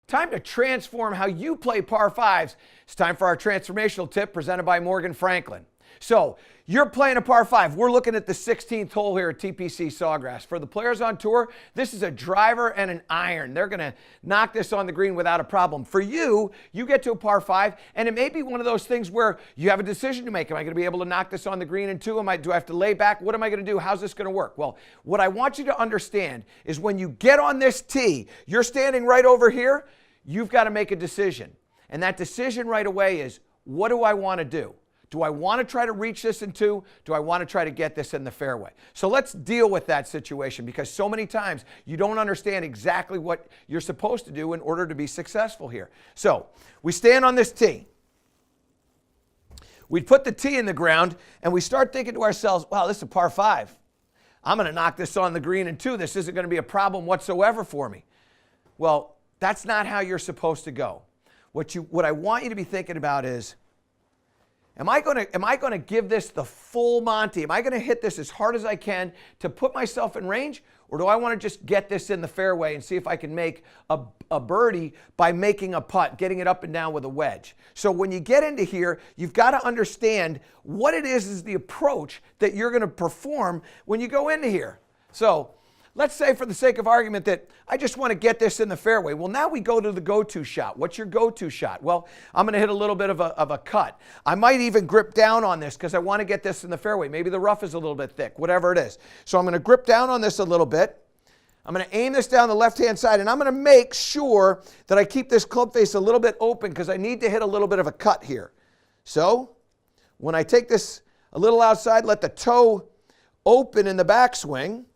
Time to transform how you play par fives. It's time for our transformational tip presented by Morgan Franklin. So you're playing a par five. We're looking at the 16th hole here at TPC Sawgrass. For the players on tour, this is a driver and an iron. They're going to knock this on the green without a problem. For you, you get to a par five, and it may be one of those things where you have a decision to make. Am I going to be able to knock this on the green in two? Do I have to lay back? What am I going to do? How's this going to work? Well, what I want you to understand is when you get on this tee, you're standing right over here, you've got to make a decision. And that decision right away is, what do I want to do? Do I want to try to reach this in two? Do I want to try to get this in the fairway? So let's deal with that situation, because so many times you don't understand exactly what you're supposed to do in order to be successful here. So we stand on this tee. We put the tee in the ground and we start thinking to ourselves, wow, this is a par five. I'm going to knock this on the green in two. This isn't going to be a problem whatsoever for me. Well, that's not how you're supposed to go. What I want you to be thinking about is, am I going to give this the full Monty? Am I going to hit this as hard as I can to put myself in range? Or do I want to just get this in the fairway and see if I can make a birdie by making a putt, getting it up and down with a wedge? So when you get into here, you've got to understand what it is the approach that you're going to perform when you go into here. So let's say, for the sake of argument, that I just want to get this in the fairway. Well, now we go to the go-to shot. What's your go-to shot? Well, I'm going to hit a little bit of a cut. I might even grip down on this because I want to get this in the fairway. Maybe the rough is a little bit thick, whatever it is. So I'm going to grip down on this a little bit. I'm going to aim this down the left-hand side, and I'm going to make sure that I keep this club face a little bit open because I need to hit a little bit of a cut here. So when I take this a little outside, let the toe open in the backswing.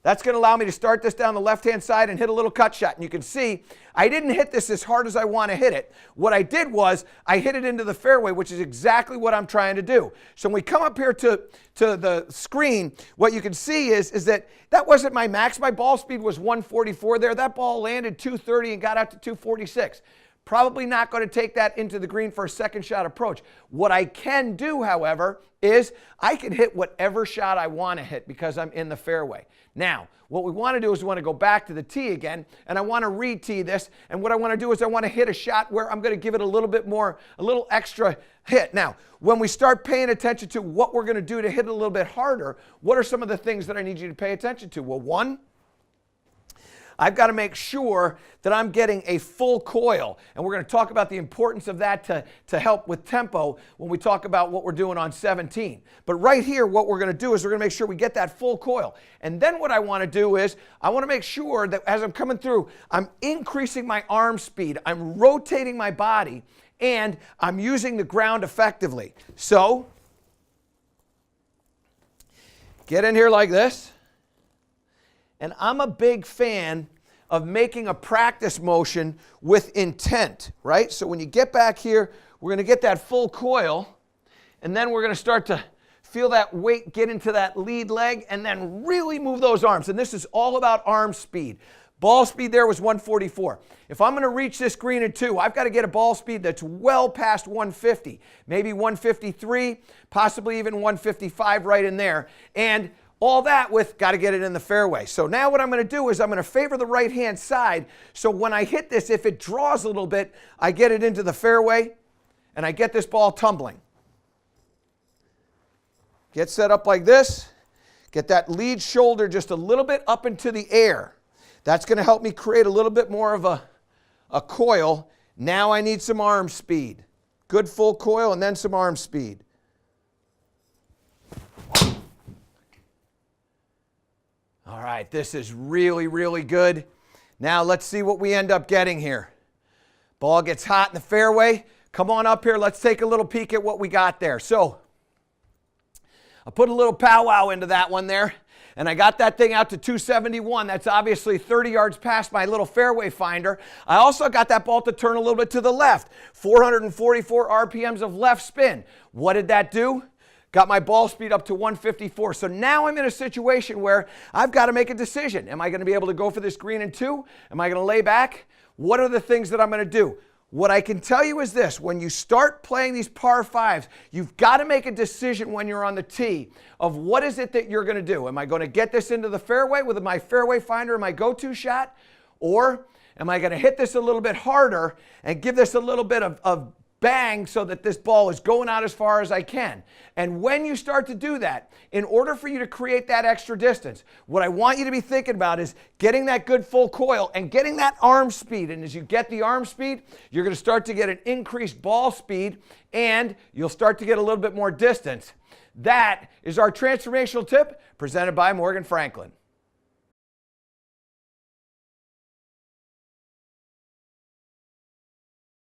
That's going to allow me to start this down the left-hand side and hit a little cut shot. And you can see I didn't hit this as hard as I want to hit it. What I did was I hit it into the fairway, which is exactly what I'm trying to do. So when we come up here to the screen, what you can see is that wasn't my max. My ball speed was 144 there. That ball landed 230 and got out to 246. Probably not going to take that into the green for a second shot approach. What I can do, however, is I can hit whatever shot I want to hit because I'm in the fairway. Now, what we want to do is we want to go back to the tee again, and I want to re-tee this, and what I want to do is I want to hit a shot where I'm going to give it a little bit more, a little extra hit. Now, when we start paying attention to what we're going to do to hit it a little bit harder, what are some of the things that I need you to pay attention to? Well, one, I've got to make sure that I'm getting a full coil. And we're going to talk about the importance of that to help with tempo when we talk about what we're doing on 17. But right here, what we're going to do is we're going to make sure we get that full coil. And then what I want to do is I want to make sure that as I'm coming through, I'm increasing my arm speed. I'm rotating my body, and I'm using the ground effectively. So get in here like this. And I'm a big fan of making a practice motion with intent, right? So when you get back here, we're going to get that full coil, and then we're going to start to feel that weight get into that lead leg and then really move those arms. And this is all about arm speed. Ball speed there was 144. If I'm going to reach this green in two, I've got to get a ball speed that's well past 150, maybe 153, possibly even 155 right in there. And all that with got to get it in the fairway. So now what I'm going to do is I'm going to favor the right-hand side. So when I hit this, if it draws a little bit, I get it into the fairway and I get this ball tumbling. Get set up like this. Get that lead shoulder just a little bit up into the air. That's going to help me create a little bit more of a coil. Now I need some arm speed. Good full coil and then some arm speed. All right, this is really, really good. Now let's see what we end up getting here. Ball gets hot in the fairway. Come on up here. Let's take a little peek at what we got there. So I put a little powwow into that one there, and I got that thing out to 271. That's obviously 30 yards past my little fairway finder. I also got that ball to turn a little bit to the left. 444 RPMs of left spin. What did that do? Got my ball speed up to 154. So now I'm in a situation where I've got to make a decision. Am I going to be able to go for this green in two? Am I going to lay back? What are the things that I'm going to do? What I can tell you is this: when you start playing these par fives, you've got to make a decision when you're on the tee of what is it that you're going to do. Am I going to get this into the fairway with my fairway finder and my go-to shot? Or am I going to hit this a little bit harder and give this a little bit of bang so that this ball is going out as far as I can? And when you start to do that, in order for you to create that extra distance, what I want you to be thinking about is getting that good full coil and getting that arm speed. And as you get the arm speed, you're going to start to get an increased ball speed and you'll start to get a little bit more distance. That is our transformational tip presented by Morgan Franklin.